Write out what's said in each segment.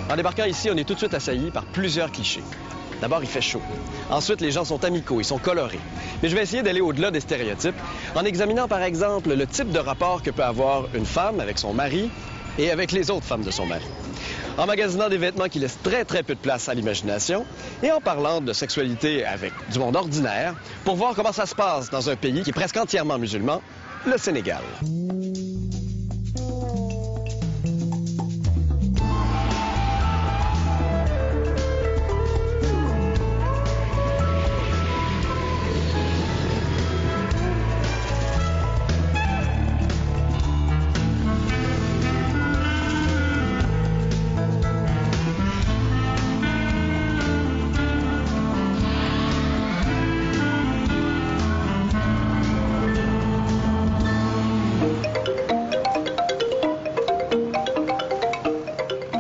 En débarquant ici, on est tout de suite assailli par plusieurs clichés. D'abord, il fait chaud. Ensuite, les gens sont amicaux, ils sont colorés. Mais je vais essayer d'aller au-delà des stéréotypes en examinant, par exemple, le type de rapport que peut avoir une femme avec son mari et avec les autres femmes de son mari. En magasinant des vêtements qui laissent très peu de place à l'imagination et en parlant de sexualité avec du monde ordinaire pour voir comment ça se passe dans un pays qui est presque entièrement musulman, le Sénégal.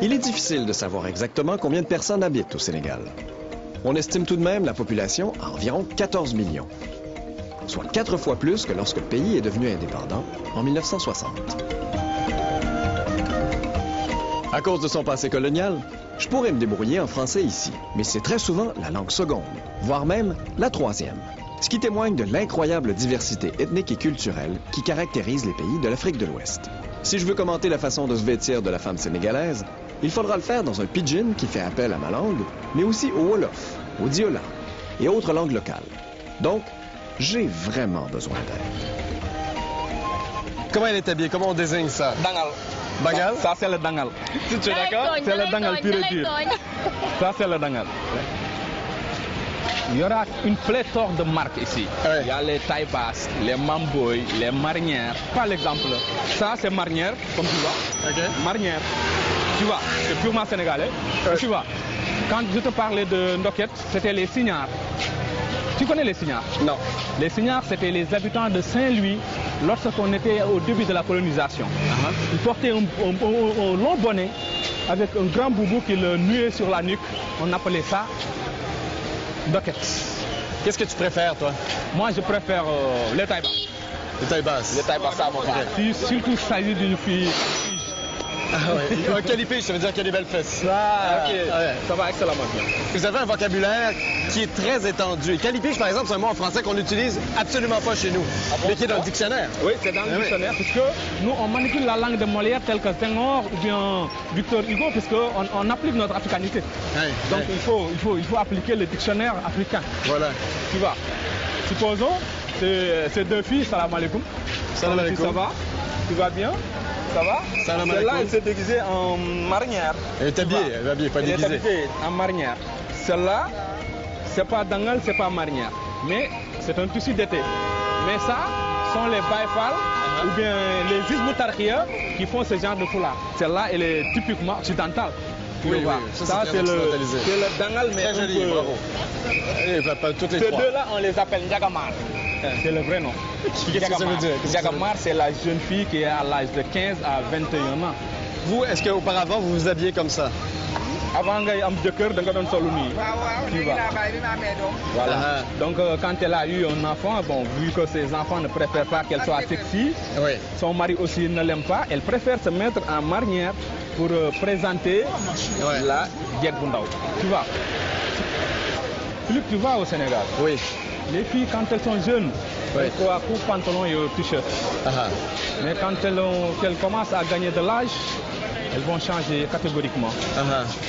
Il est difficile de savoir exactement combien de personnes habitent au Sénégal. On estime tout de même la population à environ 14 millions, soit 4 fois plus que lorsque le pays est devenu indépendant en 1960. À cause de son passé colonial, je pourrais me débrouiller en français ici, mais c'est très souvent la langue seconde, voire même la troisième, ce qui témoigne de l'incroyable diversité ethnique et culturelle qui caractérise les pays de l'Afrique de l'Ouest. Si je veux commenter la façon de se vêtir de la femme sénégalaise, il faudra le faire dans un pidgin qui fait appel à ma langue, mais aussi au Wolof, au Diola et autres langues locales. Donc, j'ai vraiment besoin d'aide. Comment elle est habillée? Comment on désigne ça? Dangal. Bangal? Ça, c'est le dangal. Tu es d'accord? C'est le dangal pur et dur. Ça, c'est le dangal. Il y aura une pléthore de marques ici. Ouais. Il y a les tailles basses, les mamboy, les marnières. Par exemple, ça, c'est marnière, comme tu vois. OK. Marnière. Tu vois, c'est purement sénégalais. Tu vois, quand je te parlais de Ndoket, c'était les signards. Tu connais les signards? Non. Les signards, c'était les habitants de Saint-Louis lorsqu'on était au début de la colonisation. Ils portaient un long bonnet avec un grand boubou qui le nuait sur la nuque. On appelait ça Ndoket. Qu'est-ce que tu préfères, toi? Moi, je préfère les tailles basses. Les tailles basses. Les tailles basses, ça va. Surtout s'agit d'une fille. Ah ouais. Un calipige, ça veut dire qu'il y a des belles fesses. Ah, ok. Ouais. Ça va excellemment bien. Vous avez un vocabulaire qui est très étendu. Et calipige, par exemple, c'est un mot en français qu'on n'utilise absolument pas chez nous, mais qui est dans le dictionnaire. Oui, c'est dans le dictionnaire, puisque nous, on manipule la langue de Molière telle que Senghor ou bien Victor Hugo, puisqu'on applique notre africanité. Ouais, Donc ouais. il faut appliquer le dictionnaire africain. Voilà. Tu vois. Supposons, ces deux filles, salam alaikum. Salam alaikum. Ça va? Tu vas bien? Ça va? Salam Celle-là, alaikum. elle s'est déguisée en marinière. Elle est habillée, pas déguisée. Elle est habillée en marinière. Celle-là, c'est pas dangal, c'est pas marinière. Mais c'est un tissu d'été. Mais ça, sont les baïfal ou bien les ismoutarkia qui font ce genre de foulard. Celle-là, elle est typiquement occidentale. Oui, oui, ça c'est le dangal, mais très joli, bravo. Et pas toutes les ces trois. deux-là, on les appelle Ndiagamar. C'est le vrai nom. Qu'est-ce que ça veut dire? Ndiagamar, c'est la jeune fille qui est à l'âge de 15 à 21 ans. Vous, est-ce qu'auparavant, vous vous habillez comme ça? Avant ngay am jëkkër da nga doon solu nii. Tu vois. Voilà. Donc quand elle a eu un enfant, bon, vu que ses enfants ne préfèrent pas qu'elle soit sexy, oui. Son mari aussi ne l'aime pas, elle préfère se mettre en marnière pour présenter la jeeg bu ndaw. Tu vois. Philippe, tu vas au Sénégal. Oui. Les filles, quand elles sont jeunes, elles croient court pantalon et t-shirt. Mais quand elles commencent à gagner de l'âge, elles vont changer catégoriquement.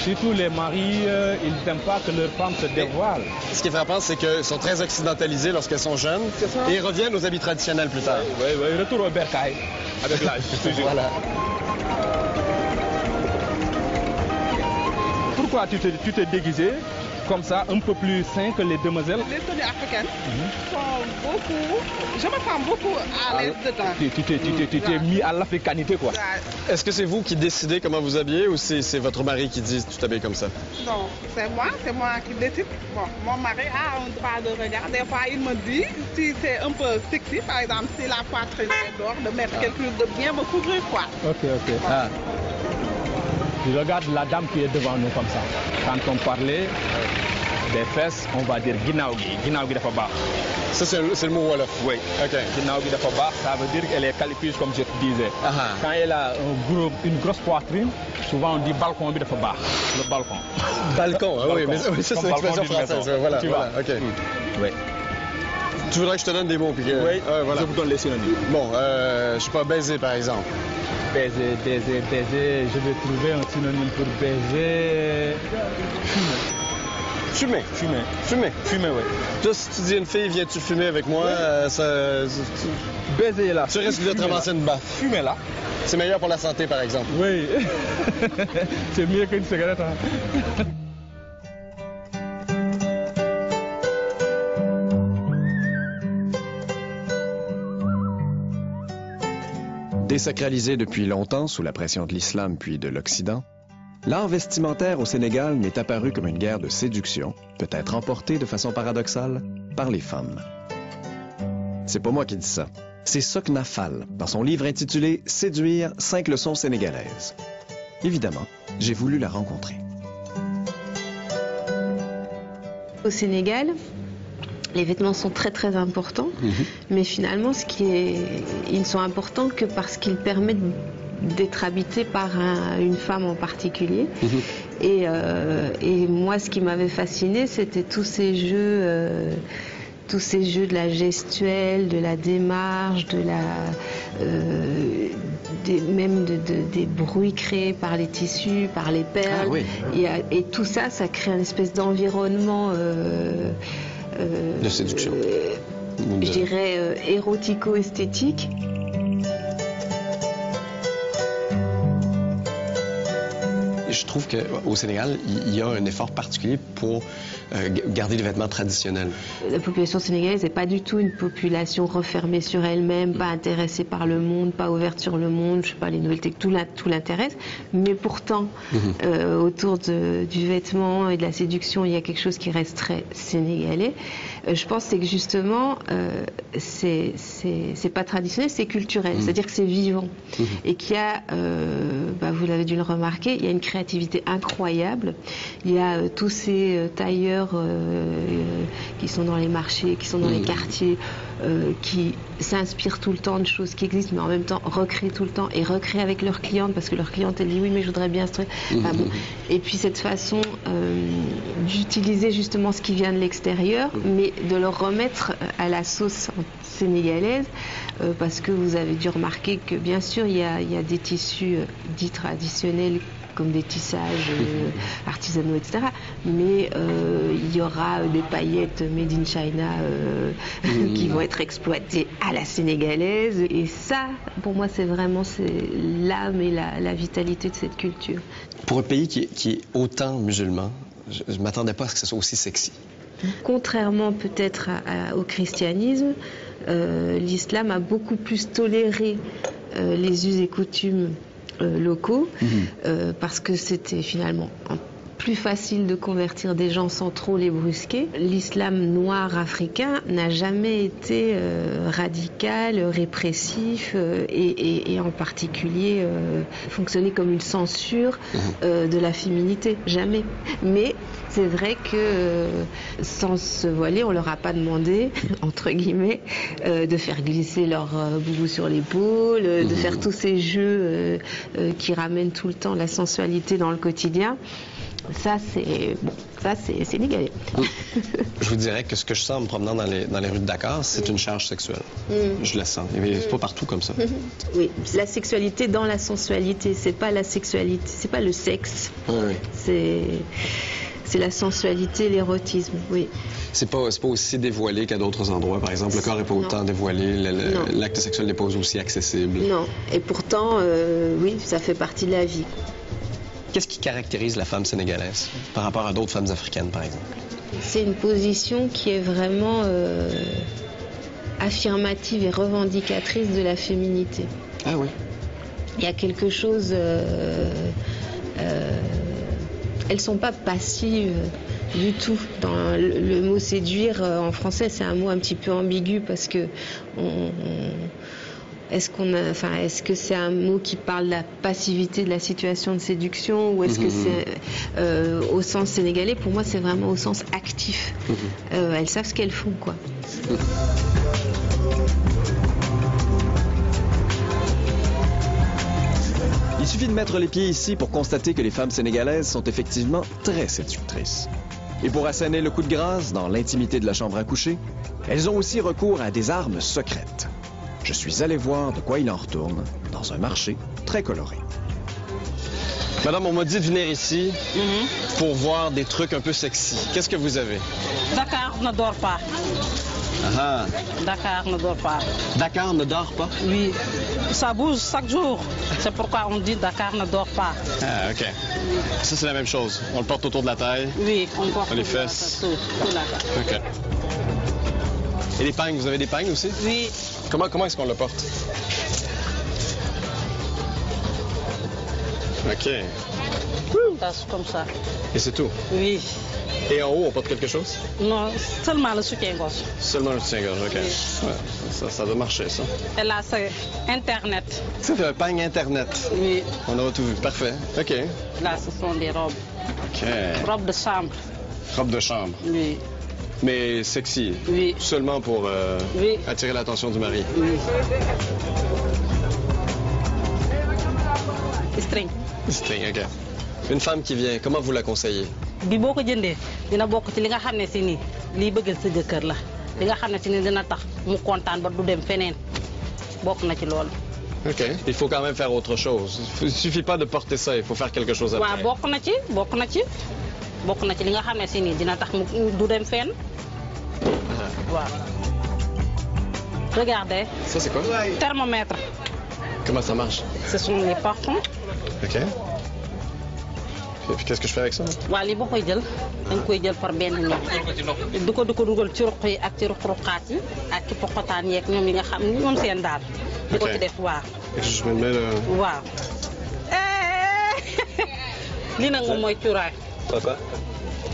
Surtout les maris, ils n'aiment pas que leurs femmes se dévoilent. Ce qui est frappant, c'est qu'elles sont très occidentalisées lorsqu'elles sont jeunes et reviennent aux habits traditionnels plus tard. Oui, retour au bercail avec l'âge. Voilà. Pourquoi tu t'es déguisé comme ça, un peu plus sain que les demoiselles? Les tenues africaines sont beaucoup... Je me sens beaucoup à l'aise dedans. Tu t'es mis à l'africanité, quoi. Est-ce que c'est vous qui décidez comment vous habillez ou c'est votre mari qui dit tu t'habilles comme ça? Non, c'est moi qui décide. Bon, mon mari a un droit de regard. Des fois, il me dit, si c'est un peu sexy, par exemple, si la poitrine est dehors, de mettre quelque chose de bien me couvrir, quoi. Ok. Ah. Je regarde la dame qui est devant nous comme ça. Quand on parlait, des fesses, on va dire ginaaw gi dafa baax. Ça, c'est le mot wolof. Oui. OK. Ginaaw gi dafa baax, ça veut dire qu'elle est qualifiée comme je te disais. Quand elle a une grosse poitrine, souvent on dit balcon bi dafa baax. Le balcon. Balcon, ah oui, mais ça c'est l'expression française. Voilà, OK. Oui. Tu voudrais que je te donne des mots puis que... Oui, voilà. je vous donne les synonymes. Bon, je sais pas, baiser par exemple. Baiser, je vais trouver un synonyme pour baiser. Fumer. Fumer, oui. Toi, si tu dis une fille, viens-tu fumer avec moi, baiser là. Tu risques de te ramasser une baffe. Fumer là. C'est meilleur pour la santé, par exemple. Oui. C'est mieux qu'une cigarette. Hein. Désacralisé depuis longtemps sous la pression de l'islam puis de l'Occident, l'art vestimentaire au Sénégal m'est apparu comme une guerre de séduction, peut-être emportée de façon paradoxale par les femmes. C'est pas moi qui dis ça. C'est Sokna Fall, dans son livre intitulé « Séduire, 5 leçons sénégalaises ». Évidemment, j'ai voulu la rencontrer. Au Sénégal, les vêtements sont très très importants, mais finalement, ils ne sont importants que parce qu'ils permettent d'être habités par une femme en particulier. Et moi, ce qui m'avait fasciné, c'était tous ces jeux de la gestuelle, de la démarche, même des bruits créés par les tissus, par les perles. Ah, oui. Et tout ça, ça crée une espèce d'environnement de séduction. Je dirais érotico-esthétique. Je trouve qu'au Sénégal, il y a un effort particulier pour garder les vêtements traditionnels. La population sénégalaise n'est pas du tout une population refermée sur elle-même, pas intéressée par le monde, pas ouverte sur le monde, je sais pas, les nouvelles technologies, tout l'intéresse. Mais pourtant, autour du vêtement et de la séduction, il y a quelque chose qui reste très sénégalais. Je pense que justement, c'est pas traditionnel, c'est culturel, c'est-à-dire que c'est vivant. Et qu'il y a, vous l'avez dû le remarquer, il y a une créativité incroyable. Il y a tous ces tailleurs qui sont dans les marchés, qui sont dans les quartiers, qui s'inspirent tout le temps de choses qui existent, mais en même temps recréent tout le temps et recréent avec leurs clientes, parce que leur cliente elle dit oui mais je voudrais bien ce truc. Et puis cette façon d'utiliser justement ce qui vient de l'extérieur, mais de le remettre à la sauce sénégalaise, parce que vous avez dû remarquer que bien sûr il y a des tissus dits traditionnels comme des tissages artisanaux, etc. Mais il y aura des paillettes made in China qui vont être exploitées à la sénégalaise. Et ça, pour moi, c'est vraiment l'âme et la vitalité de cette culture. Pour un pays qui est autant musulman, je ne m'attendais pas à ce que ce soit aussi sexy. Contrairement peut-être au christianisme, l'islam a beaucoup plus toléré les us et coutumes locaux, parce que c'était finalement plus facile de convertir des gens sans trop les brusquer. L'islam noir africain n'a jamais été radical, répressif et en particulier fonctionné comme une censure de la féminité. Jamais. Mais c'est vrai que sans se voiler, on leur a pas demandé, entre guillemets, de faire glisser leur boubou sur l'épaule, de faire tous ces jeux qui ramènent tout le temps la sensualité dans le quotidien. Ça, c'est sénégalais. Je vous dirais que ce que je sens en me promenant dans les rues de Dakar, c'est une charge sexuelle. Je la sens. C'est pas partout comme ça. Oui, la sexualité dans la sensualité. C'est pas la sexualité, c'est pas le sexe. C'est la sensualité, l'érotisme, oui. C'est pas aussi dévoilé qu'à d'autres endroits. Par exemple, le corps n'est pas autant dévoilé, l'acte sexuel n'est pas aussi accessible. Non, et pourtant, oui, ça fait partie de la vie. Qu'est-ce qui caractérise la femme sénégalaise par rapport à d'autres femmes africaines, par exemple? C'est une position qui est vraiment affirmative et revendicatrice de la féminité. Ah oui. Il y a quelque chose... elles ne sont pas passives du tout. Dans le mot séduire en français, c'est un mot un petit peu ambigu parce que Est-ce que c'est un mot qui parle de la passivité de la situation de séduction ou est-ce que c'est au sens sénégalais? Pour moi, c'est vraiment au sens actif. Elles savent ce qu'elles font, quoi. Il suffit de mettre les pieds ici pour constater que les femmes sénégalaises sont effectivement très séductrices. Et pour asséner le coup de grâce dans l'intimité de la chambre à coucher, elles ont aussi recours à des armes secrètes. Je suis allé voir de quoi il en retourne dans un marché très coloré. Madame, on m'a dit de venir ici pour voir des trucs un peu sexy. Qu'est-ce que vous avez? Dakar ne dort pas. Ah. Dakar ne dort pas. Dakar ne dort pas? Oui, ça bouge chaque jour. C'est pourquoi on dit Dakar ne dort pas. Ah, OK. Ça, c'est la même chose. On le porte autour de la taille. Oui, on porte sur les fesses. Tout là. OK. Et les pagnes, vous avez des pagnes aussi? Oui. Comment est-ce qu'on le porte? OK. C'est comme ça. Et c'est tout? Oui. Et en haut, on porte quelque chose? Non, seulement le soutien-gorge. Seulement le soutien-gorge, OK. Oui. Ouais, ça doit marcher, ça. Et là, c'est Internet. Ça fait un pagne Internet. Oui. On aura tout vu. Parfait. OK. Là, ce sont des robes. OK. Robes de chambre. Robe de chambre. Oui. Mais sexy. Oui. Seulement pour oui. attirer l'attention du mari. Oui. String. String, OK. Une femme qui vient, comment vous la conseillez? bi boo ko jëndee dina bokk ci li nga xam ne si nii liy bëggal sa jëkkër la li nga xam ne si nii dina tax mu kontaan ba du dem feneen bokk na ci loolu. OK. Il faut quand même faire autre chose. Il suffit pas de porter ça, il faut faire quelque chose après. waaw bokk na ci li nga xam ne si nii dina tax mu du dem fenn. waaw. Regardez. Ça, c'est quoi? Thermomètre. Comment ça marche? Ce sont les parfums. OK. Et puis qu'est-ce que je fais avec ça? waaw lii boo koy jël dañ koy jël par benn ñoom du ko dugal ci ruq yi ak ci ruq-ruqaat yi ak ci poqotaan yeeg ñoom yi nga xam ñoom seen daal. di ko ci def waaw. Je me mets le... waaw. lii nag moom mooy cuuraay. Quoi?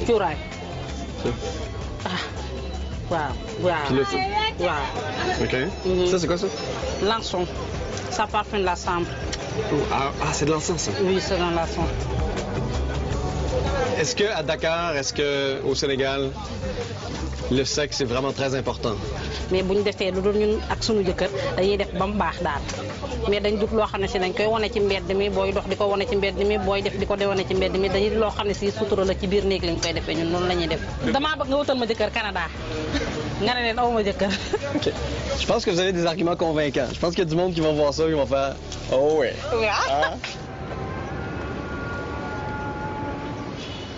cuuraay. ah waaw waaw. waaw. OK. Ça, c'est quoi ça? L'encens. Ça parfume la chambre. Ah, c'est de l'encens, ça? Oui, c'est dans l'encens. Est-ce qu'à Dakar, est-ce qu'au Sénégal, le sexe est vraiment très important? mais bu ñu defee lu dul ñun ak sunu jëkkër dañuy def ba mu baax daal mais dañ dut loo xam ne si dañ koy wane ci mbedd mi booy dox di ko wane ci mbedd mi booy def di ko wane ci mbedd mi dañuy loo xam ne si sutura la ci biir néeg lañ koy defee ñun noonu la ñuy def. damaa bëgg nga wutal ma jëkkër Canada nga ne leen aw ma jëkkër. OK. Je pense que vous avez des arguments convaincants. Je pense qu'il y a du monde qui vont voir ça et qui vont faire « Oh ouais! »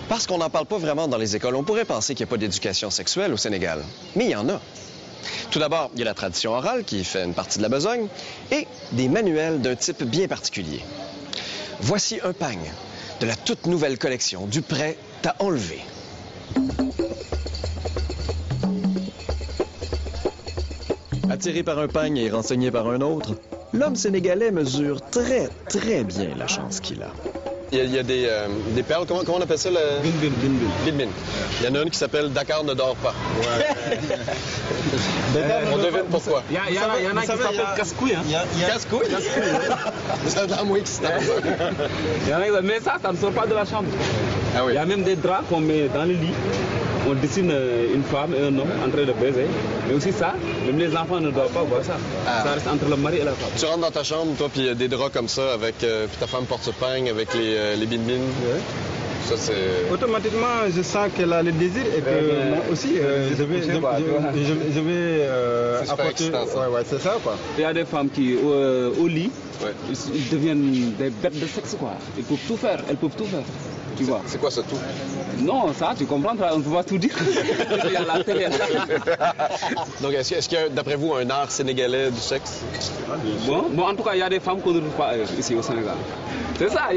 Parce qu'on n'en parle pas vraiment dans les écoles, on pourrait penser qu'il n'y a pas d'éducation sexuelle au Sénégal. Mais il y en a. Tout d'abord, il y a la tradition orale qui fait une partie de la besogne et des manuels d'un type bien particulier. Voici un pagne de la toute nouvelle collection du prêt à enlever. Attiré par un pagne et renseigné par un autre, l'homme sénégalais mesure très, très bien la chance qu'il a. Il y a des perles, comment on appelle ça? Bin. Il y en a une qui s'appelle Dakar ne dort pas. Ouais. On devine pourquoi. Il y en a qui s'appellent casse-couille. Casse-couille? Ça a moins excitant. Mais ça ne sort pas de la chambre. Ah oui. Il y a même des draps qu'on met dans le lit. On dessine une femme et un homme en train de baiser. Mais aussi ça, même les enfants ne doivent pas voir ça. Ah. Ça reste entre le mari et la femme. Tu rentres dans ta chambre, toi, puis il y a des draps comme ça, avec, puis ta femme porte ce pagne avec les bin-bin. Ouais. Ça, c'est... Automatiquement, je sens qu'elle a le désir et que moi aussi, je vais apporter... Ouais, c'est ça, quoi. Il y a des femmes qui, au lit, ils deviennent des bêtes de sexe, quoi. Ils peuvent tout faire, elles peuvent tout faire. Tu vois. C'est quoi ça, tout? Non, ça, tu comprends, on ne peut pas tout dire. Il y a la télé. Donc, est-ce qu'il y a, d'après vous, un art sénégalais du sexe? Bon, en tout cas, il y a des femmes qu'on ne trouve pas ici au Sénégal. C'est ça,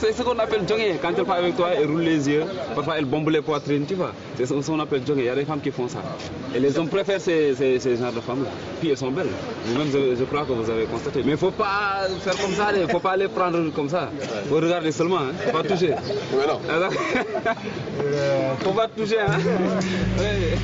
c'est ce qu'on appelle jonguer. Quand elle parle avec toi, elle roule les yeux, parfois elle bombe les poitrines, tu vois. C'est ce qu'on appelle jonguer. Il y a des femmes qui font ça. Et les hommes préfèrent ces genres de femmes-là. Puis elles sont belles. Vous-même, je crois que vous avez constaté. Mais il ne faut pas faire comme ça, il ne faut pas les prendre comme ça. Il faut regarder seulement, il ne faut pas toucher. Mais non. Il ne faut pas toucher, hein. Oui.